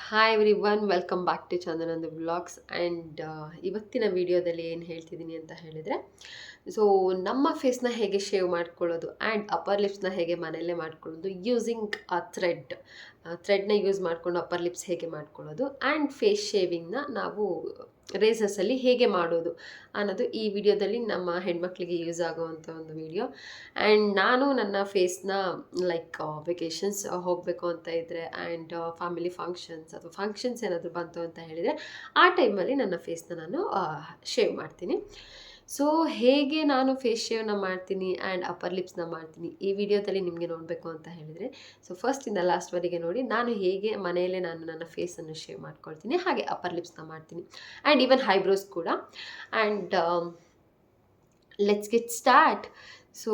Hi everyone welcome back to Chandananda vlogs and ಇವತ್ತಿನ ವಿಡಿಯೋದಲ್ಲಿ ಏನು ಹೇಳ್ತಿದ್ದೀನಿ ಅಂತ ಹೇಳಿದರೆ ಸೊ ನಮ್ಮ ಫೇಸ್ನ ಹೇಗೆ ಶೇವ್ ಮಾಡ್ಕೊಳ್ಳೋದು ಆ್ಯಂಡ್ ಅಪ್ಪರ್ ಲಿಪ್ಸ್ನ ಹೇಗೆ ಮನೆಯಲ್ಲೇ ಮಾಡ್ಕೊಳ್ಳೋದು ಯೂಸಿಂಗ್ ಥ್ರೆಡ್ನ ಯೂಸ್ ಮಾಡಿಕೊಂಡು ಅಪ್ಪರ್ ಲಿಪ್ಸ್ ಹೇಗೆ ಮಾಡ್ಕೊಳ್ಳೋದು ಆ್ಯಂಡ್ ಫೇಸ್ ಶೇವಿಂಗ್ನ ನಾವು ರೇಸರ್ಸಲ್ಲಿ ಹೇಗೆ ಮಾಡೋದು ಅನ್ನೋದು ಈ ವಿಡಿಯೋದಲ್ಲಿ ನಮ್ಮ ಹೆಣ್ಮಕ್ಳಿಗೆ ಯೂಸ್ ಆಗುವಂಥ ಒಂದು ವಿಡಿಯೋ. ಆ್ಯಂಡ್ ನಾನು ನನ್ನ ಫೇಸ್ನ ಲೈಕ್ ವೆಕೇಷನ್ಸ್ ಹೋಗಬೇಕು ಅಂತ ಇದ್ದರೆ ಆ್ಯಂಡ್ ಫ್ಯಾಮಿಲಿ ಫಂಕ್ಷನ್ಸ್ ಅಥವಾ ಫಂಕ್ಷನ್ಸ್ ಏನಾದರೂ ಬಂತು ಅಂತ ಹೇಳಿದರೆ ಆ ಟೈಮಲ್ಲಿ ನನ್ನ ಫೇಸ್ನ ನಾನು ಶೇವ್ ಮಾಡ್ತೀನಿ. ಸೊ ಹೇಗೆ ನಾನು ಫೇಸ್ ಶೇವ್ನ ಮಾಡ್ತೀನಿ ಆ್ಯಂಡ್ ಅಪ್ಪರ್ ಲಿಪ್ಸ್ನ ಮಾಡ್ತೀನಿ ಈ ವಿಡಿಯೋದಲ್ಲಿ ನಿಮಗೆ ನೋಡಬೇಕು ಅಂತ ಹೇಳಿದರೆ ಸೊ ಫಸ್ಟಿಂದ ಲಾಸ್ಟ್ವರೆಗೆ ನೋಡಿ ನಾನು ಹೇಗೆ ಮನೆಯಲ್ಲೇ ನಾನು ನನ್ನ ಫೇಸನ್ನು ಶೇವ್ ಮಾಡ್ಕೊಳ್ತೀನಿ, ಹಾಗೆ ಅಪ್ಪರ್ ಲಿಪ್ಸ್ನ ಮಾಡ್ತೀನಿ ಆ್ಯಂಡ್ ಈವನ್ ಹೈಬ್ರೋಸ್ ಕೂಡ. And let's get start. So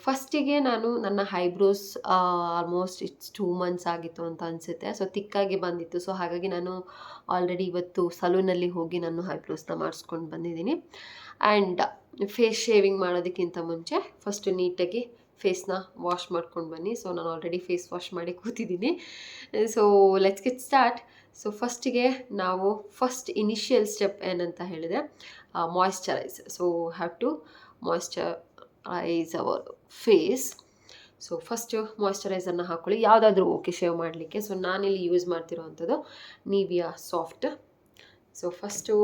ಫಸ್ಟಿಗೆ ನಾನು ನನ್ನ ಹೈಬ್ರೋಸ್ ಆಲ್ಮೋಸ್ಟ್ ಇಟ್ಸ್ 2 ಮಂತ್ಸ್ ಆಗಿತ್ತು ಅಂತ ಅನಿಸುತ್ತೆ. ಸೊ ತಿಕ್ಕಾಗಿ ಬಂದಿತ್ತು. ಸೊ ಹಾಗಾಗಿ ನಾನು ಆಲ್ರೆಡಿ ಇವತ್ತು ಸಲೂನಲ್ಲಿ ಹೋಗಿ ನಾನು ಹೈಬ್ರೋಸ್ನ ಮಾಡಿಸ್ಕೊಂಡು ಬಂದಿದ್ದೀನಿ. ಆ್ಯಂಡ್ ಫೇಸ್ ಶೇವಿಂಗ್ ಮಾಡೋದಕ್ಕಿಂತ ಮುಂಚೆ ಫಸ್ಟು ನೀಟಾಗಿ ಫೇಸ್ನ ವಾಶ್ ಮಾಡ್ಕೊಂಡು ಬನ್ನಿ. ಸೊ ನಾನು ಆಲ್ರೆಡಿ ಫೇಸ್ ವಾಶ್ ಮಾಡಿ ಕೂತಿದ್ದೀನಿ. So let's get start. So ಫಸ್ಟಿಗೆ ನಾವು ಇನಿಷಿಯಲ್ ಸ್ಟೆಪ್ ಏನಂತ ಹೇಳಿದರೆ moisturise. So have to moisturise our face. So first ಮಾಯ್ಶ್ಚರೈಸರ್ನ ಹಾಕ್ಕೊಳ್ಳಿ, ಯಾವುದಾದ್ರೂ ಓಕೆ ಶೇವ್ ಮಾಡಲಿಕ್ಕೆ. ಸೊ ನಾನಿಲ್ಲಿ ಯೂಸ್ ಮಾಡ್ತಿರೋವಂಥದ್ದು ನಿವಿಯಾ ಸಾಫ್ಟ್. ಸೊ ಫಸ್ಟು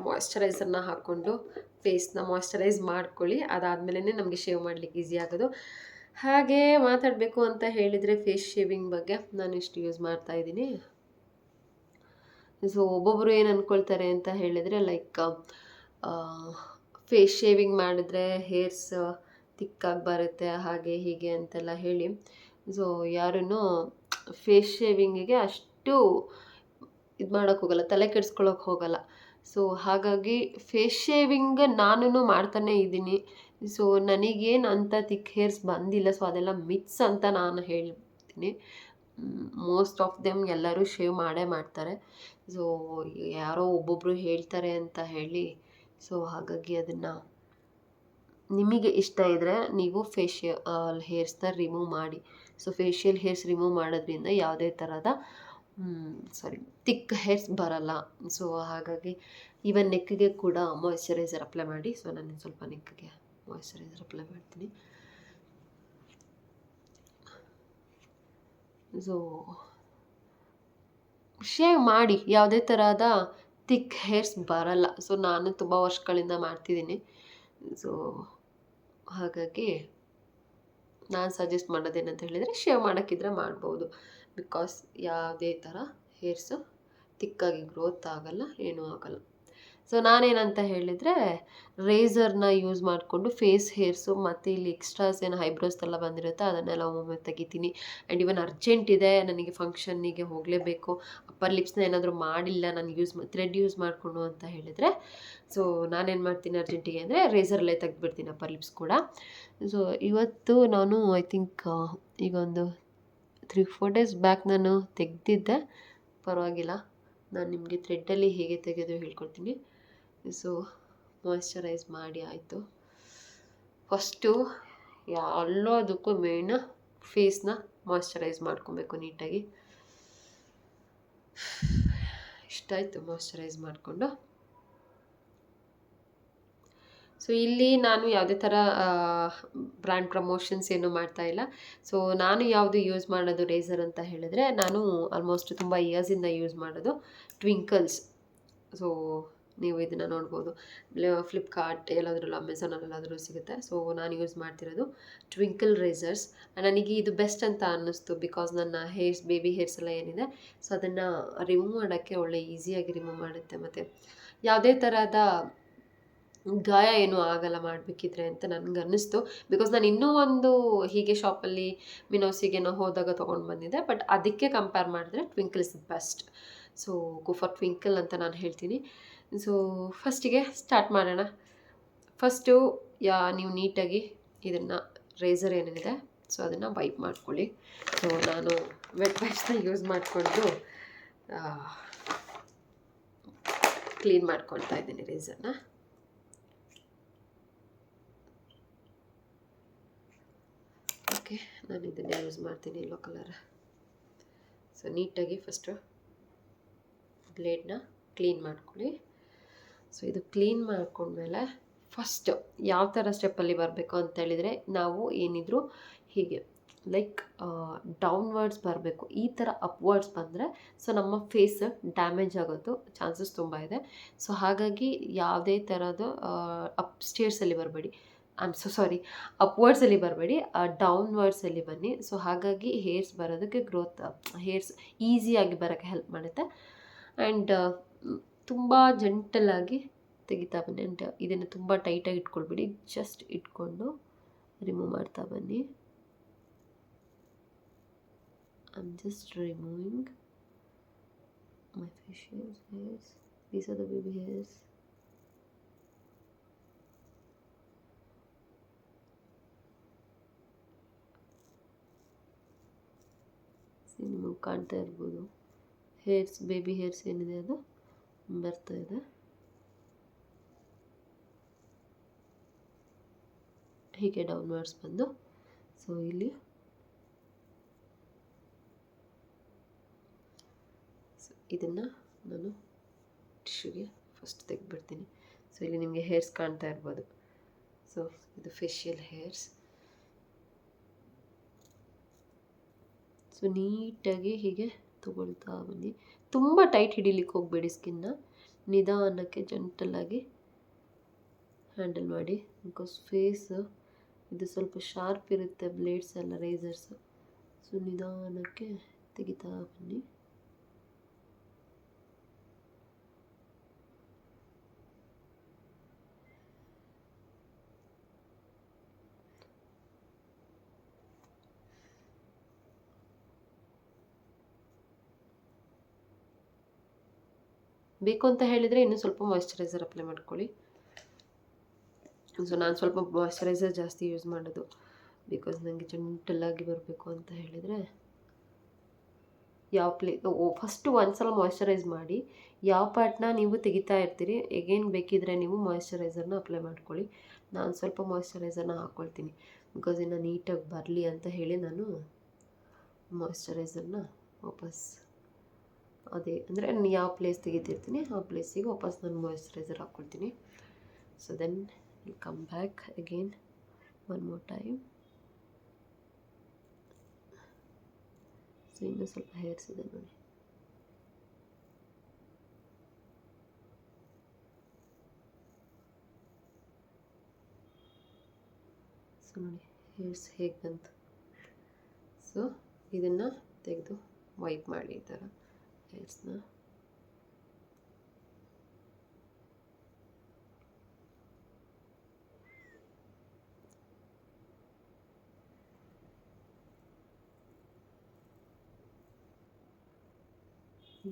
ಮಾಯ್ಶ್ಚರೈಸರ್ನ ಹಾಕ್ಕೊಂಡು ಫೇಸ್ನ ಮಾಯ್ಶ್ಚರೈಸ್ ಮಾಡ್ಕೊಳ್ಳಿ. ಅದಾದಮೇಲೆ ನಮಗೆ ಶೇವ್ ಮಾಡಲಿಕ್ಕೆ ಈಸಿ ಆಗೋದು. ಹಾಗೆ ಮಾತಾಡಬೇಕು ಅಂತ ಹೇಳಿದರೆ ಫೇಸ್ ಶೇವಿಂಗ್ ಬಗ್ಗೆ ನಾನು ಇಷ್ಟು ಯೂಸ್ ಮಾಡ್ತಾಯಿದ್ದೀನಿ. ಸೊ ಒಬ್ಬೊಬ್ಬರು ಏನು ಅಂದ್ಕೊಳ್ತಾರೆ ಅಂತ ಹೇಳಿದರೆ ಲೈಕ್ ಫೇಸ್ ಶೇವಿಂಗ್ ಮಾಡಿದ್ರೆ ಹೇರ್ಸ್ ತಿಕ್ಕಾಗಿ ಬರುತ್ತೆ ಹಾಗೆ ಹೀಗೆ ಅಂತೆಲ್ಲ ಹೇಳಿ ಸೊ ಯಾರೂ ಫೇಸ್ ಶೇವಿಂಗಿಗೆ ಅಷ್ಟು ಇದು ಮಾಡೋಕ್ಕೆ ಹೋಗಲ್ಲ, ತಲೆ ಕೆಡಿಸ್ಕೊಳ್ಳೋಕೆ ಹೋಗಲ್ಲ. ಸೊ ಹಾಗಾಗಿ ಫೇಸ್ ಶೇವಿಂಗ್ ನಾನು ಮಾಡ್ತಾನೇ ಇದ್ದೀನಿ. ಸೊ ನನಗೇನು ಅಂತ ತಿಕ್ ಹೇರ್ಸ್ ಬಂದಿಲ್ಲ. ಸೊ ಅದೆಲ್ಲ ಮಿತ್ಸ್ ಅಂತ ನಾನು ಹೇಳ್ತೀನಿ. ಮೋಸ್ಟ್ ಆಫ್ ದೆಮ್ ಎಲ್ಲರೂ ಶೇವ್ ಮಾಡೇ ಮಾಡ್ತಾರೆ. ಸೊ ಯಾರೋ ಒಬ್ಬೊಬ್ಬರು ಹೇಳ್ತಾರೆ ಅಂತ ಹೇಳಿ ಸೊ ಹಾಗಾಗಿ ಅದನ್ನು ನಿಮಗೆ ಇಷ್ಟ ಇದ್ದರೆ ನೀವು ಫೇಶಿಯಲ್ ಹೇರ್ಸ್ನ ರಿಮೂವ್ ಮಾಡಿ. ಸೊ ಫೇಶಿಯಲ್ ಹೇರ್ಸ್ ರಿಮೂವ್ ಮಾಡೋದ್ರಿಂದ ಯಾವುದೇ ಥರದ ತಿಕ್ ಹೇರ್ಸ್ ಬರಲ್ಲ. ಸೊ ಹಾಗಾಗಿ ಈವನ್ ನೆಕ್ಕಿಗೆ ಕೂಡ ಮಾಯ್ಶ್ಚರೈಸರ್ ಅಪ್ಲೈ ಮಾಡಿ. ಸೊ ನಾನು ಸ್ವಲ್ಪ ನೆಕ್ಕಿಗೆ ಮಾಯ್ಶ್ಚರೈಸರ್ ಅಪ್ಲೈ ಮಾಡ್ತೀನಿ. ಸೊ ಶೇವ್ ಮಾಡಿ, ಯಾವುದೇ ಥರದ ತಿಕ್ ಹೇರ್ಸ್ ಬರಲ್ಲ. ಸೊ ನಾನು ತುಂಬ ವರ್ಷಗಳಿಂದ ಮಾಡ್ತಿದ್ದೀನಿ. ಸೊ ಹಾಗಾಗಿ ನಾನು ಸಜೆಸ್ಟ್ ಮಾಡೋದೇನಂತ ಹೇಳಿದರೆ ಶೇವ್ ಮಾಡೋಕ್ಕಿದ್ರೆ ಮಾಡ್ಬೋದು. ಬಿಕಾಸ್ ಯಾವುದೇ ಥರ ಹೇರ್ಸು ತಿಕ್ಕಾಗಿ ಗ್ರೋತ್ ಆಗಲ್ಲ, ಏನೂ ಆಗಲ್ಲ. ಸೊ ನಾನೇನಂತ ಹೇಳಿದರೆ ರೇಸರ್ನ ಯೂಸ್ ಮಾಡಿಕೊಂಡು ಫೇಸ್ ಹೇರ್ಸು ಮತ್ತು ಇಲ್ಲಿ ಎಕ್ಸ್ಟ್ರಾಸ್ ಏನು ಐಬ್ರೋಸ್ದೆಲ್ಲ ಬಂದಿರುತ್ತೆ ಅದನ್ನೆಲ್ಲ ಒಮ್ಮೊಮ್ಮೆ ತೆಗಿತೀನಿ. ಆ್ಯಂಡ್ ಇವನ್ ಅರ್ಜೆಂಟ್ ಇದೆ, ನನಗೆ ಫಂಕ್ಷನ್ನಿಗೆ ಹೋಗಲೇಬೇಕು, ಅಪ್ಪರ್ ಲಿಪ್ಸ್ನ ಏನಾದರೂ ಮಾಡಿಲ್ಲ ನಾನು ಥ್ರೆಡ್ ಯೂಸ್ ಮಾಡಿಕೊಂಡು ಅಂತ ಹೇಳಿದರೆ ಸೊ ನಾನೇನು ಮಾಡ್ತೀನಿ ಅರ್ಜೆಂಟಿಗೆ ಅಂದರೆ ರೇಸರಲ್ಲೇ ತೆಗೆದುಬಿಡ್ತೀನಿ ಅಪ್ಪರ್ ಲಿಪ್ಸ್ ಕೂಡ. ಸೊ ಇವತ್ತು ನಾನು ಐ ಥಿಂಕ್ ಈಗ ಒಂದು 3-4 ಡೇಸ್ ಬ್ಯಾಕ್ ನಾನು ತೆಗೆದಿದ್ದೆ, ಪರವಾಗಿಲ್ಲ. ನಾನು ನಿಮಗೆ ಥ್ರೆಡ್ಡಲ್ಲಿ ಹೇಗೆ ತೆಗೆದು ಹೇಳ್ಕೊಡ್ತೀನಿ. ಸೊ ಮಾಯ್ಶ್ಚರೈಸ್ ಮಾಡಿ ಆಯಿತು. ಫಸ್ಟು ಎಲ್ಲದಕ್ಕೂ ಮೇಯ್ನ ಫೇಸ್ನ ಮಾಯ್ಶ್ಚರೈಸ್ ಮಾಡ್ಕೊಬೇಕು ನೀಟಾಗಿ. ಇಷ್ಟಾಯಿತು ಮಾಯ್ಶ್ಚರೈಸ್ ಮಾಡಿಕೊಂಡು. ಸೊ ಇಲ್ಲಿ ನಾನು ಯಾವುದೇ ಥರ ಬ್ರ್ಯಾಂಡ್ ಪ್ರಮೋಷನ್ಸ್ ಏನೂ ಮಾಡ್ತಾಯಿಲ್ಲ. ಸೊ ನಾನು ಯಾವುದು ಯೂಸ್ ಮಾಡೋದು ರೇಸರ್ ಅಂತ ಹೇಳಿದರೆ ನಾನು ಆಲ್ಮೋಸ್ಟ್ ತುಂಬ ಇಯರ್ಸಿಂದ ಯೂಸ್ ಮಾಡೋದು ಟ್ವಿಂಕಲ್ಸ್. ಸೊ ನೀವು ಇದನ್ನು ನೋಡ್ಬೋದು, ಫ್ಲಿಪ್ಕಾರ್ಟ್ ಎಲ್ಲಾದ್ರೂ ಅಮೆಝಾನಲ್ಲೆಲ್ಲಾದರೂ ಸಿಗುತ್ತೆ. ಸೊ ನಾನು ಯೂಸ್ ಮಾಡ್ತಿರೋದು ಟ್ವಿಂಕಲ್ ರೇಸರ್ಸ್. ನನಗೆ ಇದು ಬೆಸ್ಟ್ ಅಂತ ಅನ್ನಿಸ್ತು. ಬಿಕಾಸ್ ನನ್ನ ಹೇರ್ಸ್, ಬೇಬಿ ಹೇರ್ಸ್ ಎಲ್ಲ ಏನಿದೆ ಸೊ ಅದನ್ನು ರಿಮೂವ್ ಮಾಡೋಕ್ಕೆ ಒಳ್ಳೆ ಈಸಿಯಾಗಿ ರಿಮೂವ್ ಮಾಡುತ್ತೆ. ಮತ್ತು ಯಾವುದೇ ಥರದ ಗಾಯ ಏನೂ ಆಗಲ್ಲ ಮಾಡಬೇಕಿದ್ರೆ ಅಂತ ನನಗೆ ಅನ್ನಿಸ್ತು. ಬಿಕಾಸ್ ನಾನು ಇನ್ನೂ ಒಂದು ಹೀಗೆ ಶಾಪಲ್ಲಿ ಮಿನೋಸಿಗೇನೋ ಹೋದಾಗ ತೊಗೊಂಡು ಬಂದಿದ್ದೆ. ಬಟ್ ಅದಕ್ಕೆ ಕಂಪೇರ್ ಮಾಡಿದ್ರೆ twinkle is the best. So go for twinkle ಅಂತ ನಾನು ಹೇಳ್ತೀನಿ. ಸೊ ಫಸ್ಟಿಗೆ ಸ್ಟಾರ್ಟ್ ಮಾಡೋಣ. ಫಸ್ಟು ನೀವು ನೀಟಾಗಿ ಇದನ್ನು ರೇಸರ್ ಏನಿದೆ ಸೊ ಅದನ್ನು ವೈಪ್ ಮಾಡ್ಕೊಳ್ಳಿ. ಸೊ ನಾನು ವೆಟ್ ವೈಪ್ಸ್ನ ಯೂಸ್ ಮಾಡಿಕೊಂಡು ಕ್ಲೀನ್ ಮಾಡ್ಕೊಳ್ತಾ ಇದ್ದೀನಿ ರೇಸರ್ನ. ಓಕೆ, ನಾನು ಇದನ್ನು ಯೂಸ್ ಮಾಡ್ತೀನಿ ಯೆಲ್ಲೋ ಕಲರ್. ಸೊ ನೀಟಾಗಿ ಫಸ್ಟು ಬ್ಲೇಡ್ನ ಕ್ಲೀನ್ ಮಾಡ್ಕೊಳ್ಳಿ. ಸೊ ಇದು ಕ್ಲೀನ್ ಮಾಡ್ಕೊಂಡ್ಮೇಲೆ ಫಸ್ಟ್ ಯಾವ ಥರ ಸ್ಟೆಪ್ಪಲ್ಲಿ ಬರಬೇಕು ಅಂತೇಳಿದರೆ, ನಾವು ಏನಿದ್ರು ಹೀಗೆ ಲೈಕ್ ಡೌನ್ವರ್ಡ್ಸ್ ಬರಬೇಕು. ಈ ಥರ ಅಪ್ವರ್ಡ್ಸ್ ಬಂದರೆ ಸೊ ನಮ್ಮ ಫೇಸ್ ಡ್ಯಾಮೇಜ್ ಆಗೋದು ಚಾನ್ಸಸ್ ತುಂಬ ಇದೆ. ಸೊ ಹಾಗಾಗಿ ಯಾವುದೇ ಥರದ್ದು ಸ್ಟೇರ್ಸಲ್ಲಿ ಬರಬೇಡಿ, ಸಾರಿ ಅಪ್ವರ್ಡ್ಸಲ್ಲಿ ಬರಬೇಡಿ, ಡೌನ್ವರ್ಡ್ಸಲ್ಲಿ ಬನ್ನಿ. ಸೊ ಹಾಗಾಗಿ ಹೇರ್ಸ್ ಬರೋದಕ್ಕೆ ಹೇರ್ಸ್ ಈಸಿಯಾಗಿ ಬರೋಕ್ಕೆ ಹೆಲ್ಪ್ ಮಾಡುತ್ತೆ. ಆ್ಯಂಡ್ ತುಂಬ ಜೆಂಟಲಾಗಿ ತೆಗಿತಾ ಬನ್ನಿ. ಆ್ಯಂಡ್ ಇದನ್ನು ತುಂಬ ಟೈಟಾಗಿ ಇಟ್ಕೊಳ್ಬೇಡಿ, ಜಸ್ಟ್ ಇಟ್ಕೊಂಡು ರಿಮೂವ್ ಮಾಡ್ತಾ ಬನ್ನಿ. I'm just removing my facial hairs. These are the baby hairs. ನಿಮಗೆ ಕಾಣ್ತಾ ಇರ್ಬೋದು ಹೇರ್ಸ್, ಬೇಬಿ ಹೇರ್ಸ್ ಏನಿದೆ ಅದು ಬರ್ತಾ ಇದೆ. ಹೀಗೆ ಡೌನ್ವರ್ಡ್ಸ್ ಬಂದು ಸೊ ಇಲ್ಲಿ ಇದನ್ನು ನಾನು ಟಿಶ್ಯೂಗೆ ಫಸ್ಟ್ ತೆಗೆದ್ಬಿಡ್ತೀನಿ. ಸೊ ಇಲ್ಲಿ ನಿಮಗೆ ಹೇರ್ಸ್ ಕಾಣ್ತಾ ಇರ್ಬೋದು. ಸೊ ಇದು ಫೇಶಿಯಲ್ ಹೇರ್ಸ್. ಸೊ ನೀಟಾಗಿ ಹೀಗೆ ತಗೊಳ್ತಾ ಬನ್ನಿ. ತುಂಬ ಟೈಟ್ ಹಿಡಿಲಿಕ್ಕೆ ಹೋಗಬೇಡಿ ಸ್ಕಿನ್ನ, ನಿಧಾನಕ್ಕೆ ಜೆಂಟಲಾಗಿ ಹ್ಯಾಂಡಲ್ ಮಾಡಿ. ಬಿಕಾಸ್ ಫೇಸ್ ಇದು ಸ್ವಲ್ಪ ಶಾರ್ಪ್ ಇರುತ್ತೆ, ಬ್ಲೇಡ್ಸ್ ಎಲ್ಲ, ರೇಸರ್ಸ್. ಸೊ ನಿಧಾನಕ್ಕೆ ತೆಗಿತಾ ಬನ್ನಿ. ಬೇಕು ಅಂತ ಹೇಳಿದರೆ ಇನ್ನೂ ಸ್ವಲ್ಪ ಮಾಯ್ಶ್ಚರೈಸರ್ ಅಪ್ಲೈ ಮಾಡ್ಕೊಳ್ಳಿ. ಸೊ ನಾನು ಸ್ವಲ್ಪ ಮಾಯ್ಶ್ಚರೈಸರ್ ಜಾಸ್ತಿ ಯೂಸ್ ಮಾಡೋದು, ಬಿಕಾಸ್ ನನಗೆ ಜೆಂಟಲಾಗಿ ಬರಬೇಕು ಅಂತ ಹೇಳಿದರೆ. ಫಸ್ಟು ಒಂದು ಸಲ ಮಾಯ್ಶ್ಚರೈಸ್ ಮಾಡಿ, ಯಾವ ಪಾರ್ಟ್ನ ನೀವು ತೆಗಿತಾ ಇರ್ತೀರಿ ಎಗೇನ್ ಬೇಕಿದ್ರೆ ನೀವು ಮಾಯ್ಶ್ಚರೈಸರ್ನ ಅಪ್ಲೈ ಮಾಡ್ಕೊಳ್ಳಿ. ನಾನು ಸ್ವಲ್ಪ ಮಾಯ್ಶ್ಚರೈಸರ್ನ ಹಾಕ್ಕೊಳ್ತೀನಿ, ಬಿಕಾಸ್ ಇನ್ನು ನೀಟಾಗಿ ಬರಲಿ ಅಂತ ಹೇಳಿ ನಾನು ಮಾಯ್ಶ್ಚರೈಸರ್ನ ವಾಪಸ್ ಅದೇ ಅಂದರೆ ನಾನು ಯಾವ ಪ್ಲೇಸ್ ತೆಗಿತಿರ್ತೀನಿ ಆ ಪ್ಲೇಸಿಗೆ ವಾಪಸ್ ನಾನು ಮಾಯ್ಶ್ಚರೈಸರ್ ಹಾಕ್ಕೊಳ್ತೀನಿ. So then will come back again one more time. So ಇನ್ನೂ ಸ್ವಲ್ಪ ಹೇರ್ಸ್ ಇದೆ ನೋಡಿ. ಸೊ ನೋಡಿ ಹೇರ್ಸ್ ಹೇಗೆ ಬಂತು. ಸೊ ಇದನ್ನು ತೆಗೆದು ವೈಪ್ ಮಾಡಿ ಈ ಥರ ಹೇರ್ಸ್ನ.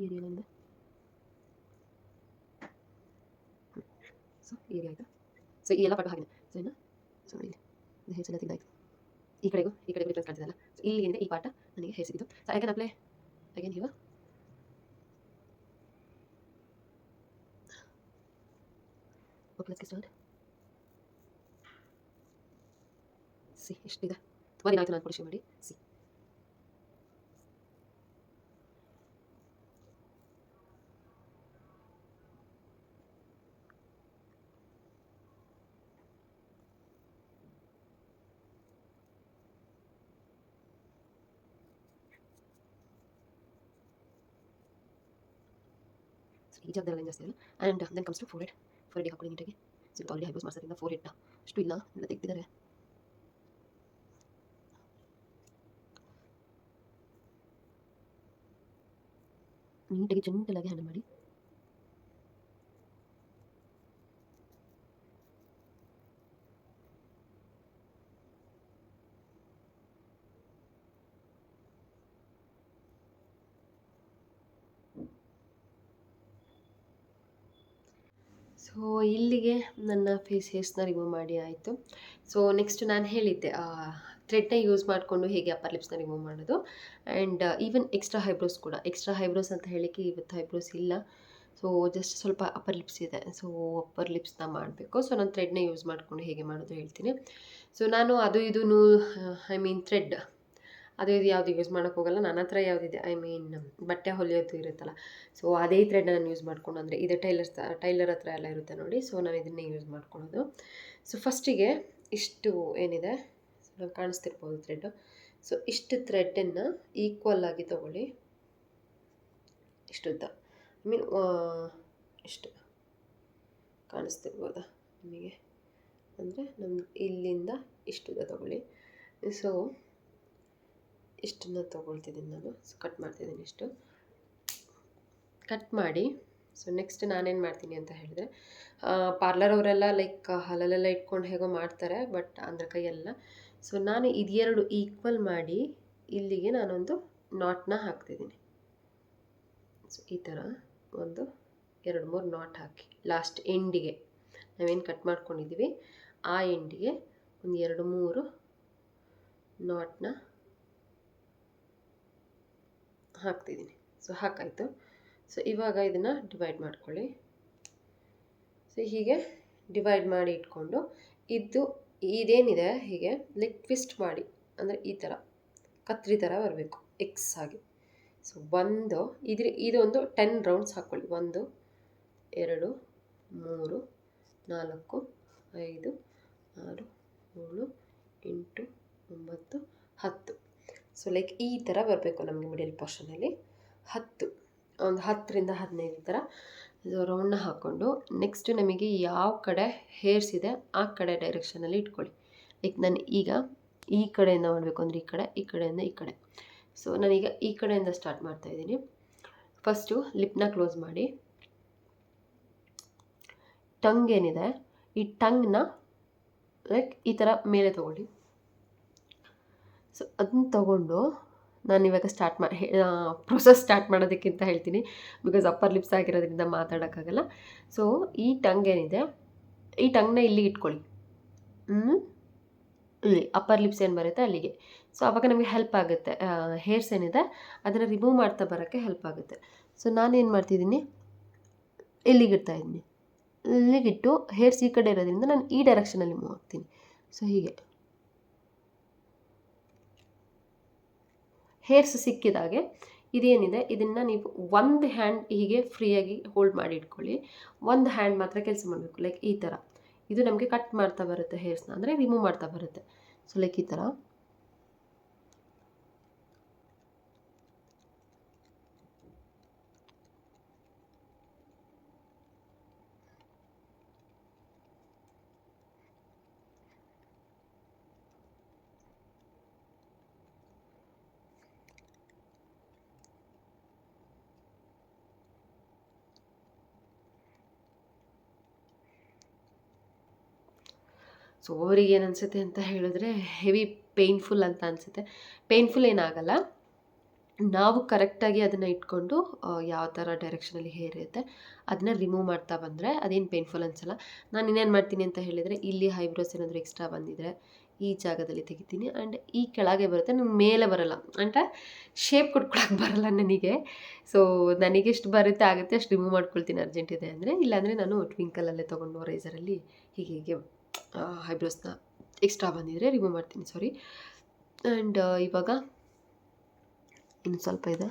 ಏರಿಯಾಲಿಂದ ಸೊ ಏರಿಯಾ ಆಯಿತಾ. ಸೊ ಈ ಎಲ್ಲ ಪಾಠ ಹಾಗೆ. ಸೊ ಇನ್ನು ಸೊ ಇಲ್ಲಿ ಹೇರ್ಸ್ ಎಲ್ಲ ತೆಗೆದಾಯಿತು. ಈ ಕಡೆಗೂ ಡಿಫ್ರೆನ್ಸ್ ಕಾಣ್ತಿದೆಯಲ್ಲ. ಸೊ ಇಲ್ಲಿ ಏನಿದೆ ಈ ಪಾಠ ನನಗೆ ಹೇರ್ ಸಿಕ್ಕಿತು. So I can apply again here. Okay let's get start. C ಎಷ್ಟಿದೆ, ತುಂಬ ದಿನ ಆಯಿತು ನಾನು ಪೊಲಿಷ್ ಮಾಡಿ. ಸಿ ಈ ಜಾಗದಲ್ಲಿ ಜಾಸ್ತಿ ಅಲ್ಲ. And then comes to forehead. ಫೋರ್ಹೆಡ್ಗೆ ಹಾಕೊಳ್ಳಿ ನೀಟಾಗಿ. ಸೊ ಆಲ್ರೆಡಿ ಹೈಬ್ರೋಸ್ ಮಾಡ್ಸೋದ್ರಿಂದ ಫೋರ್ಹೆಡ್ನ ಅಷ್ಟು ಇಲ್ಲ, ಎಲ್ಲ ತೆಗ್ದಿದ್ದಾರೆ. ನೀಟಾಗಿ ಜೆಂಟಲಾಗಿ ಹ್ಯಾಂಡಲ್ ಮಾಡಿ. ಸೊ ಇಲ್ಲಿಗೆ ನನ್ನ ಫೇಸ್ ಹೇರ್ಸ್ನ ರಿಮೂವ್ ಮಾಡಿ ಆಯಿತು. ಸೊ ನೆಕ್ಸ್ಟ್ ನಾನು ಹೇಳಿದ್ದೆ ಥ್ರೆಡ್ನ ಯೂಸ್ ಮಾಡಿಕೊಂಡು ಹೇಗೆ ಅಪ್ಪರ್ ಲಿಪ್ಸ್ನ ರಿಮೂವ್ ಮಾಡೋದು. ಆ್ಯಂಡ್ ಈವನ್ ಎಕ್ಸ್ಟ್ರಾ ಹೈಬ್ರೋಸ್ ಅಂತ ಹೇಳಿಕ್ಕೆ ಇವತ್ತು ಹೈಬ್ರೋಸ್ ಇಲ್ಲ. ಸೊ ಜಸ್ಟ್ ಸ್ವಲ್ಪ ಅಪ್ಪರ್ ಲಿಪ್ಸ್ ಇದೆ. ಸೊ ಅಪ್ಪರ್ ಲಿಪ್ಸ್ನ ಮಾಡಬೇಕು. ಸೊ ನಾನು ಥ್ರೆಡ್ನ ಯೂಸ್ ಮಾಡಿಕೊಂಡು ಹೇಗೆ ಮಾಡೋದು ಹೇಳ್ತೀನಿ. ಸೊ ನಾನು ಅದು ಇದೂ ಥ್ರೆಡ್ ಅದು ಇದು ಯಾವುದು ಯೂಸ್ ಮಾಡೋಕ್ಕೆ ಹೋಗಲ್ಲ. ನನ್ನ ಹತ್ರ ಯಾವುದಿದೆ ಐ ಮೀನ್ ಬಟ್ಟೆ ಹೊಲಿಯೋದು ಇರುತ್ತಲ್ಲ, ಸೊ ಅದೇ ಥ್ರೆಡ್ ನಾನು ಯೂಸ್ ಮಾಡ್ಕೊಂಡು, ಅಂದರೆ ಇದೆ ಟೈಲರ್ ಹತ್ರ ಎಲ್ಲ ಇರುತ್ತೆ ನೋಡಿ, ಸೊ ನಾನು ಇದನ್ನೇ ಯೂಸ್ ಮಾಡ್ಕೊಳ್ಳೋದು. ಸೊ ಫಸ್ಟಿಗೆ ಇಷ್ಟು ಏನಿದೆ ನಾನು ಕಾಣಿಸ್ತಿರ್ಬೋದು ಥ್ರೆಡ್ಡು, ಸೊ ಇಷ್ಟು ಥ್ರೆಡ್ಡನ್ನು ಈಕ್ವಲ್ ಆಗಿ ತೊಗೊಳ್ಳಿ. ಇಷ್ಟುದ್ದ ಐ ಮೀನ್ ಇಷ್ಟು ಕಾಣಿಸ್ತಿರ್ಬೋದಾ ನಿಮಗೆ, ಅಂದರೆ ನಮ್ದು ಇಲ್ಲಿಂದ ಇಷ್ಟುದ್ದ ತೊಗೊಳ್ಳಿ. ಸೊ ಇಷ್ಟನ್ನು ತೊಗೊಳ್ತಿದ್ದೀನಿ ನಾನು. ಸೊ ಕಟ್ ಮಾಡ್ತಿದ್ದೀನಿ ಇಷ್ಟು ಕಟ್ ಮಾಡಿ. ಸೊ ನೆಕ್ಸ್ಟ್ ನಾನೇನು ಮಾಡ್ತೀನಿ ಅಂತ ಹೇಳಿದ್ರೆ, ಪಾರ್ಲರ್ ಅವರೆಲ್ಲ ಲೈಕ್ ಹಲಲೆಲ್ಲ ಇಟ್ಕೊಂಡು ಹೇಗೋ ಮಾಡ್ತಾರೆ, ಬಟ್ ಅಂದರೆ ಕೈಯೆಲ್ಲ. ಸೊ ನಾನು ಇದೆರಡು ಈಕ್ವಲ್ ಮಾಡಿ ಇಲ್ಲಿಗೆ ನಾನೊಂದು ನಾಟ್ನ ಹಾಕ್ತಿದ್ದೀನಿ. ಸೊ ಈ ಥರ 1 2 3 ನಾಟ್ ಹಾಕಿ ಲಾಸ್ಟ್ ಎಂಡಿಗೆ ನಾವೇನು ಕಟ್ ಮಾಡ್ಕೊಂಡಿದ್ದೀವಿ ಆ ಎಂಡಿಗೆ 1 2 3 ನಾಟ್ನ ಹಾಕ್ತಿದ್ದೀನಿ. ಸೊ ಹಾಕಾಯಿತು. ಸೊ ಇವಾಗ ಇದನ್ನು ಡಿವೈಡ್ ಮಾಡ್ಕೊಳ್ಳಿ. ಸೊ ಹೀಗೆ ಡಿವೈಡ್ ಮಾಡಿ ಇಟ್ಕೊಂಡು ಇದೇನಿದೆ ಹೀಗೆ ಲೈಕ್ ಟ್ವಿಸ್ಟ್ ಮಾಡಿ, ಅಂದರೆ ಈ ಥರ ಕತ್ರಿ ಥರ ಬರಬೇಕು ಎಕ್ಸ್ ಆಗಿ. ಸೊ ಇದೊಂದು 10 ರೌಂಡ್ಸ್ ಹಾಕ್ಕೊಳ್ಳಿ. 1 2 3 4 5 6 7 8 9 10. ಸೊ ಲೈಕ್ ಈ ಥರ ಬರಬೇಕು ನಮಗೆ ಮಿಡಲ್ ಪೋರ್ಷನಲ್ಲಿ. 10 10ರಿಂದ 15 ಥರ ಇದು ರೌಂಡ್ನ ಹಾಕ್ಕೊಂಡು, ನೆಕ್ಸ್ಟ್ ನಮಗೆ ಯಾವ ಕಡೆ ಹೇರ್ಸ್ ಇದೆ ಆ ಕಡೆ ಡೈರೆಕ್ಷನಲ್ಲಿ ಇಟ್ಕೊಳ್ಳಿ. ಲೈಕ್ ನಾನು ಈಗ ಈ ಕಡೆಯಿಂದ ಮಾಡಬೇಕು ಅಂದರೆ ಈ ಕಡೆಯಿಂದ ಈ ಕಡೆ. ಸೊ ನಾನೀಗ ಈ ಕಡೆಯಿಂದ ಸ್ಟಾರ್ಟ್ ಮಾಡ್ತಾಯಿದ್ದೀನಿ. ಫಸ್ಟು ಲಿಪ್ನ ಕ್ಲೋಸ್ ಮಾಡಿ, ಟಂಗ್ ಏನಿದೆ ಈ ಟಂಗ್ನ ಲೈಕ್ ಈ ಥರ ಮೇಲೆ ತೊಗೊಳ್ಳಿ. ಸೊ ಅದನ್ನ ತೊಗೊಂಡು ನಾನಿವಾಗ ಪ್ರೊಸೆಸ್ ಸ್ಟಾರ್ಟ್ ಮಾಡೋದಕ್ಕಿಂತ ಹೇಳ್ತೀನಿ, ಬಿಕಾಸ್ ಅಪ್ಪರ್ ಲಿಪ್ಸ್ ಆಗಿರೋದ್ರಿಂದ ಮಾತಾಡೋಕ್ಕಾಗಲ್ಲ. ಸೊ ಈ ಟಂಗ್ ಏನಿದೆ ಈ ಟಂಗ್ನ ಇಲ್ಲಿಗೆ ಇಟ್ಕೊಳ್ಳಿ. ಇಲ್ಲಿ ಅಪ್ಪರ್ ಲಿಪ್ಸ್ ಏನು ಬರುತ್ತೆ ಅಲ್ಲಿಗೆ. ಸೊ ಆವಾಗ ನಮಗೆ ಹೆಲ್ಪ್ ಆಗುತ್ತೆ, ಹೇರ್ಸ್ ಏನಿದೆ ಅದನ್ನು ರಿಮೂವ್ ಮಾಡ್ತಾ ಬರೋಕ್ಕೆ ಹೆಲ್ಪ್ ಆಗುತ್ತೆ. ಸೊ ನಾನೇನು ಮಾಡ್ತಿದ್ದೀನಿ, ಇಲ್ಲಿಗಿಡ್ತಾಯಿದ್ದೀನಿ. ಇಲ್ಲಿಗಿಟ್ಟು ಹೇರ್ಸ್ ಈ ಕಡೆ ಇರೋದ್ರಿಂದ ನಾನು ಈ ಡೈರೆಕ್ಷನಲ್ಲಿ ಮೂವ್ ಆಗ್ತೀನಿ. ಸೊ ಹೀಗೆ ಹೇರ್ಸ್ ಸಿಕ್ಕಿದಾಗೆ ಇದೇನಿದೆ ಇದನ್ನು ನೀವು ಒಂದು ಹ್ಯಾಂಡ್ ಹೀಗೆ ಫ್ರೀಯಾಗಿ ಹೋಲ್ಡ್ ಮಾಡಿ ಇಟ್ಕೊಳ್ಳಿ. ಒಂದು ಹ್ಯಾಂಡ್ ಮಾತ್ರ ಕೆಲಸ ಮಾಡಬೇಕು. ಲೈಕ್ ಈ ಥರ ಇದು ನಮಗೆ ಕಟ್ ಮಾಡ್ತಾ ಬರುತ್ತೆ ಹೇರ್ಸ್ನ, ಅಂದರೆ ರಿಮೂವ್ ಮಾಡ್ತಾ ಬರುತ್ತೆ. ಸೊ ಲೈಕ್ ಈ ಥರ ಸೊ ಅವರಿಗೆ ಏನು ಅನಿಸುತ್ತೆ ಅಂತ ಹೇಳಿದ್ರೆ ಹೆವಿ ಪೇಯ್ನ್ಫುಲ್ ಅಂತ ಅನಿಸುತ್ತೆ. ಪೇಯ್ನ್ಫುಲ್ ಏನಾಗಲ್ಲ, ನಾವು ಕರೆಕ್ಟಾಗಿ ಅದನ್ನು ಇಟ್ಕೊಂಡು ಯಾವ ಥರ ಡೈರೆಕ್ಷನಲ್ಲಿ ಹೇರ್ ಇರುತ್ತೆ ಅದನ್ನ ರಿಮೂವ್ ಮಾಡ್ತಾ ಬಂದರೆ ಅದೇನು ಪೇಯ್ನ್ಫುಲ್ ಅನಿಸಲ್ಲ. ನಾನು ಇನ್ನೇನು ಮಾಡ್ತೀನಿ ಅಂತ ಹೇಳಿದರೆ, ಇಲ್ಲಿ ಐಬ್ರೋಸ್ ಏನಾದರೂ ಎಕ್ಸ್ಟ್ರಾ ಬಂದಿದ್ದರೆ ಈ ಜಾಗದಲ್ಲಿ ತೆಗಿತೀನಿ. ಆ್ಯಂಡ್ ಈ ಕೆಳಗೆ ಬರುತ್ತೆ, ನಂಗೆ ಮೇಲೆ ಬರೋಲ್ಲ, ಅಂದರೆ ಶೇಪ್ ಕೊಟ್ಕೊಳಕ್ಕೆ ಬರಲ್ಲ ನನಗೆ. ಸೊ ನನಗೆ ಎಷ್ಟು ಬರುತ್ತೆ ಆಗುತ್ತೆ ಅಷ್ಟು ರಿಮೂವ್ ಮಾಡ್ಕೊಳ್ತೀನಿ ಅರ್ಜೆಂಟ್ ಇದೆ ಅಂದರೆ. ಇಲ್ಲಾಂದರೆ ನಾನು ಟ್ವಿಂಕಲಲ್ಲೇ ತೊಗೊಂಡು ರೈಸರಲ್ಲಿ ಹೀಗೆ ಐಬ್ರೋಸ್ನ ಎಕ್ಸ್ಟ್ರಾ ಬಂದಿದ್ರೆ ರಿಮೂವ್ ಮಾಡ್ತೀನಿ. ಸಾರಿ. ಆ್ಯಂಡ್ ಇವಾಗ ಇನ್ನು ಸ್ವಲ್ಪ ಇದೆ.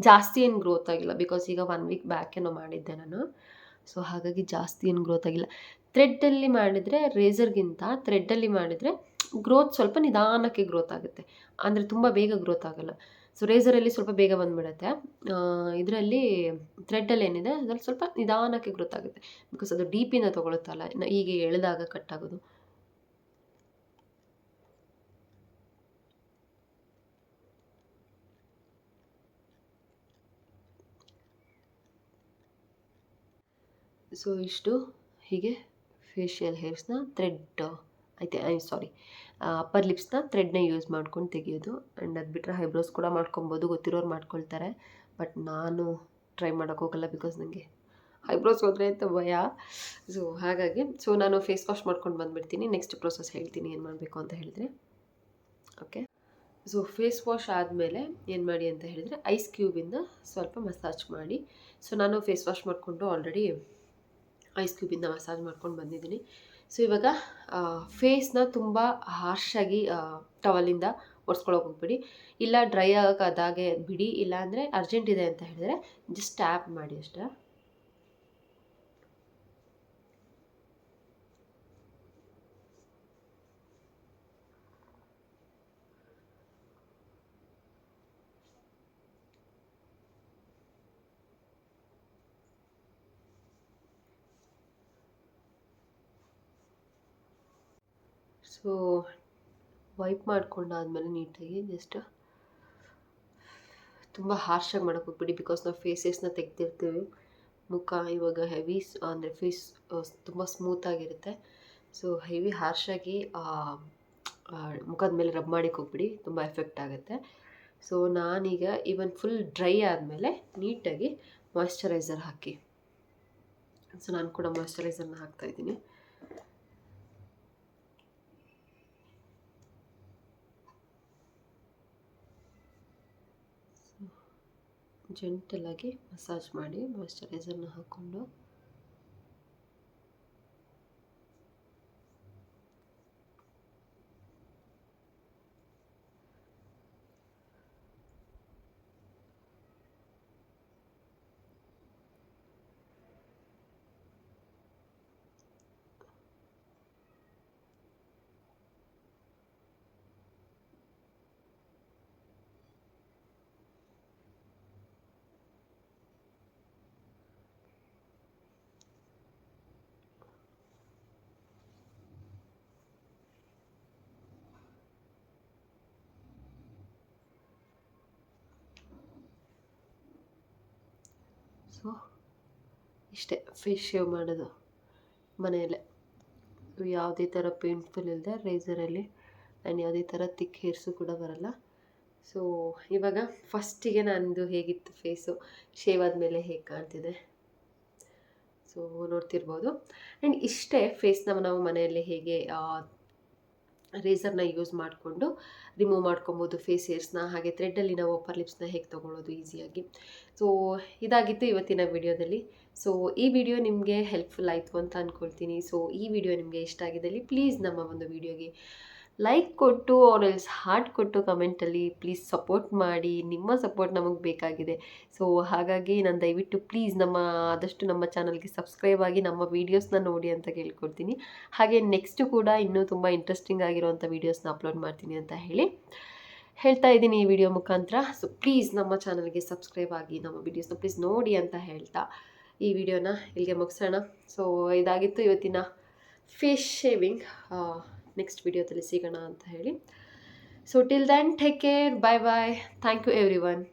ಜಾಸ್ತಿ ಏನು ಗ್ರೋತ್ ಆಗಿಲ್ಲ, ಬಿಕಾಸ್ ಈಗ 1 ವೀಕ್ ಬ್ಯಾಕ್ ಏನೋ ಮಾಡಿದ್ದೆ ನಾನು. ಸೊ ಹಾಗಾಗಿ ಜಾಸ್ತಿ ಏನು ಗ್ರೋತ್ ಆಗಿಲ್ಲ. ಥ್ರೆಡ್ಡಲ್ಲಿ ಮಾಡಿದರೆ, ರೇಸರ್ಗಿಂತ ಥ್ರೆಡ್ಡಲ್ಲಿ ಮಾಡಿದರೆ ಗ್ರೋತ್ ಸ್ವಲ್ಪ ನಿಧಾನಕ್ಕೆ ಗ್ರೋತ್ ಆಗುತ್ತೆ, ಅಂದರೆ ತುಂಬ ಬೇಗ ಗ್ರೋತ್ ಆಗಲ್ಲ. ಸೊ ರೇಸರಲ್ಲಿ ಸ್ವಲ್ಪ ಬೇಗ ಬಂದುಬಿಡುತ್ತೆ. ಇದರಲ್ಲಿ ಥ್ರೆಡ್ಡಲ್ಲಿ ಏನಿದೆ ಅದರಲ್ಲಿ ಸ್ವಲ್ಪ ನಿಧಾನಕ್ಕೆ ಗ್ರೋತ್ ಆಗುತ್ತೆ, ಬಿಕಾಸ್ ಅದು ಡೀಪಿಂದ ತೊಗೊಳುತ್ತಲ್ಲ, ಹೀಗೆ ಎಳೆದಾಗ ಕಟ್ ಆಗೋದು. ಸೊ ಇಷ್ಟು ಹೀಗೆ ಫೇಶಿಯಲ್ ಹೇರ್ಸ್ನ ಥ್ರೆಡ್ ಅಪ್ಪರ್ ಲಿಪ್ಸ್ನ ಥ್ರೆಡ್ನ ಯೂಸ್ ಮಾಡ್ಕೊಂಡು ತೆಗಿಯೋದು. ಆ್ಯಂಡ್ ಅದು ಬಿಟ್ಟರೆ ಐಬ್ರೋಸ್ ಕೂಡ ಮಾಡ್ಕೊಬೋದು, ಗೊತ್ತಿರೋರು ಮಾಡ್ಕೊಳ್ತಾರೆ. ಬಟ್ ನಾನು ಟ್ರೈ ಮಾಡೋಕ್ಕೋಗಲ್ಲ, ಬಿಕಾಸ್ ನನಗೆ ಐಬ್ರೋಸ್ ಹೋದರೆ ಅಂತ ಭಯ. ಸೊ ಹಾಗಾಗಿ ನಾನು ಫೇಸ್ ವಾಶ್ ಮಾಡ್ಕೊಂಡು ಬಂದುಬಿಡ್ತೀನಿ. ನೆಕ್ಸ್ಟ್ ಪ್ರೊಸೆಸ್ ಹೇಳ್ತೀನಿ ಏನು ಮಾಡಬೇಕು ಅಂತ ಹೇಳಿದರೆ. ಓಕೆ, ಸೊ ಫೇಸ್ ವಾಶ್ ಆದಮೇಲೆ ಏನು ಮಾಡಿ ಅಂತ ಹೇಳಿದರೆ, ಐಸ್ ಕ್ಯೂಬಿಂದ ಸ್ವಲ್ಪ ಮಸಾಜ್ ಮಾಡಿ. ಸೊ ನಾನು ಫೇಸ್ ವಾಶ್ ಮಾಡಿಕೊಂಡು ಆಲ್ರೆಡಿ ಐಸ್ ಕ್ಯೂಬಿಂದ ಮಸಾಜ್ ಮಾಡ್ಕೊಂಡು ಬಂದಿದ್ದೀನಿ. ಸೊ ಇವಾಗ ಫೇಸ್ನ ತುಂಬ ಹಾರ್ಷಾಗಿ ಟವಲಿಂದ ಒರೆಸ್ಕೊಳಕ್ಕೆ ಹೋಗ್ಬಿಡಿ. ಇಲ್ಲ ಡ್ರೈ ಆಗೋಕೆ ಅದಾಗೆ ಬಿಡಿ. ಇಲ್ಲ ಅಂದರೆ ಅರ್ಜೆಂಟ್ ಇದೆ ಅಂತ ಹೇಳಿದ್ರೆ ಜಸ್ಟ್ ಟ್ಯಾಪ್ ಮಾಡಿ ಅಷ್ಟೇ. ಸೊ ವೈಪ್ ಮಾಡ್ಕೊಂಡಾದ್ಮೇಲೆ ನೀಟಾಗಿ ಜಸ್ಟ್ ತುಂಬ ಹಾರ್ಷಾಗಿ ಮಾಡೋಕ್ಕೆ ಹೋಗ್ಬಿಡಿ. ಬಿಕಾಸ್ ನಾವು ಫೇಸಸ್ನ ತೆಗ್ದಿರ್ತೀವಿ. ಮುಖ ಇವಾಗ ಹೆವಿ ಅಂದರೆ ಫೇಸ್ ತುಂಬ ಸ್ಮೂತಾಗಿರುತ್ತೆ. ಸೊ ಹೆವಿ ಹಾರ್ಷಾಗಿ ಮುಖದ ಮೇಲೆ ರಬ್ ಮಾಡಿಕ್ಕೆ ಹೋಗ್ಬಿಡಿ, ತುಂಬ ಎಫೆಕ್ಟ್ ಆಗುತ್ತೆ. ಸೊ ನಾನೀಗ ಇವನ್ ಫುಲ್ ಡ್ರೈ ಆದಮೇಲೆ ನೀಟಾಗಿ ಮಾಯ್ಶ್ಚರೈಸರ್ ಹಾಕಿ. ಸೊ ನಾನು ಕೂಡ ಮಾಯ್ಶ್ಚರೈಸರ್ನ ಹಾಕ್ತಾಯಿದ್ದೀನಿ. ಜೆಂಟಲಾಗಿ ಮಸಾಜ್ ಮಾಡಿ ಮಾಯ್ಶ್ಚರೈಸರ್ನ ಹಾಕ್ಕೊಂಡು ಸೊ ಇಷ್ಟೇ ಫೇಸ್ ಶೇವ್ ಮಾಡೋದು ಮನೆಯಲ್ಲೇ. ಯಾವುದೇ ಥರ ಪೇನ್ಫುಲ್ ಇಲ್ಲದೆ ರೇಸರಲ್ಲಿ, ಆ್ಯಂಡ್ ಯಾವುದೇ ಥರ ತಿಕ್ ಹೇರ್ಸು ಕೂಡ ಬರಲ್ಲ. ಸೊ ಇವಾಗ ಫಸ್ಟಿಗೆ ನಂದು ಹೇಗಿತ್ತು ಫೇಸು, ಶೇವ್ ಆದಮೇಲೆ ಹೇಗೆ ಕಾಣ್ತಿದೆ ಸೊ ನೋಡ್ತಿರ್ಬೋದು. ಆ್ಯಂಡ್ ಇಷ್ಟೇ ಫೇಸ್ನ ನಾವು ಮನೆಯಲ್ಲಿ ಹೇಗೆ ರೇಸರ್ನ ಯೂಸ್ ಮಾಡಿಕೊಂಡು ರಿಮೂವ್ ಮಾಡ್ಕೊಬೋದು ಫೇಸ್ ಹೇರ್ಸ್ನ. ಹಾಗೆ ಥ್ರೆಡ್ಡಲ್ಲಿ ನಾವು ಅಪ್ಪರ್ ಲಿಪ್ಸ್ನ ಹೇಗೆ ತೊಗೊಳ್ಳೋದು ಈಸಿಯಾಗಿ. ಸೊ ಇದಾಗಿತ್ತು ಇವತ್ತಿನ ವಿಡಿಯೋದಲ್ಲಿ. ಸೊ ಈ ವಿಡಿಯೋ ನಿಮಗೆ ಹೆಲ್ಪ್ಫುಲ್ ಆಯಿತು ಅಂತ ಅಂದ್ಕೊಳ್ತೀನಿ. ಸೊ ಈ ವಿಡಿಯೋ ನಿಮಗೆ ಇಷ್ಟ ಆಗಿದ್ದಲ್ಲಿ ಪ್ಲೀಸ್ ನಮ್ಮ ಒಂದು ವಿಡಿಯೋಗೆ ಲೈಕ್ ಕೊಟ್ಟು ಆರ್ ಎಲ್ಸ್ ಹಾರ್ಟ್ ಕೊಟ್ಟು ಕಮೆಂಟಲ್ಲಿ ಪ್ಲೀಸ್ ಸಪೋರ್ಟ್ ಮಾಡಿ. ನಿಮ್ಮ ಸಪೋರ್ಟ್ ನಮಗೆ ಬೇಕಾಗಿದೆ. ಸೊ ಹಾಗಾಗಿ ನಾನು ದಯವಿಟ್ಟು ಪ್ಲೀಸ್ ಆದಷ್ಟು ನಮ್ಮ ಚಾನಲ್ಗೆ ಸಬ್ಸ್ಕ್ರೈಬ್ ಆಗಿ ನಮ್ಮ ವೀಡಿಯೋಸ್ನ ನೋಡಿ ಅಂತ ಕೇಳ್ಕೊಡ್ತೀನಿ. ಹಾಗೆ ನೆಕ್ಸ್ಟು ಕೂಡ ಇನ್ನೂ ತುಂಬ ಇಂಟ್ರೆಸ್ಟಿಂಗ್ ಆಗಿರೋವಂಥ ವೀಡಿಯೋಸ್ನ ಅಪ್ಲೋಡ್ ಮಾಡ್ತೀನಿ ಅಂತ ಹೇಳ್ತಾ ಇದ್ದೀನಿ ಈ ವಿಡಿಯೋ ಮುಖಾಂತರ. ಸೊ ಪ್ಲೀಸ್ ನಮ್ಮ ಚಾನಲ್ಗೆ ಸಬ್ಸ್ಕ್ರೈಬ್ ಆಗಿ ನಮ್ಮ ವೀಡಿಯೋಸ್ನ ಪ್ಲೀಸ್ ನೋಡಿ ಅಂತ ಹೇಳ್ತಾ ಈ ವಿಡಿಯೋನ ಇಲ್ಲಿಗೆ ಮುಗಿಸೋಣ. ಸೊ ಇದಾಗಿತ್ತು ಇವತ್ತಿನ ಫೇಸ್ ಶೇವಿಂಗ್. ನೆಕ್ಸ್ಟ್ ವಿಡಿಯೋದಲ್ಲಿ ಸಿಗೋಣ ಅಂತ ಹೇಳಿ. So till then take care, bye bye, thank you every one.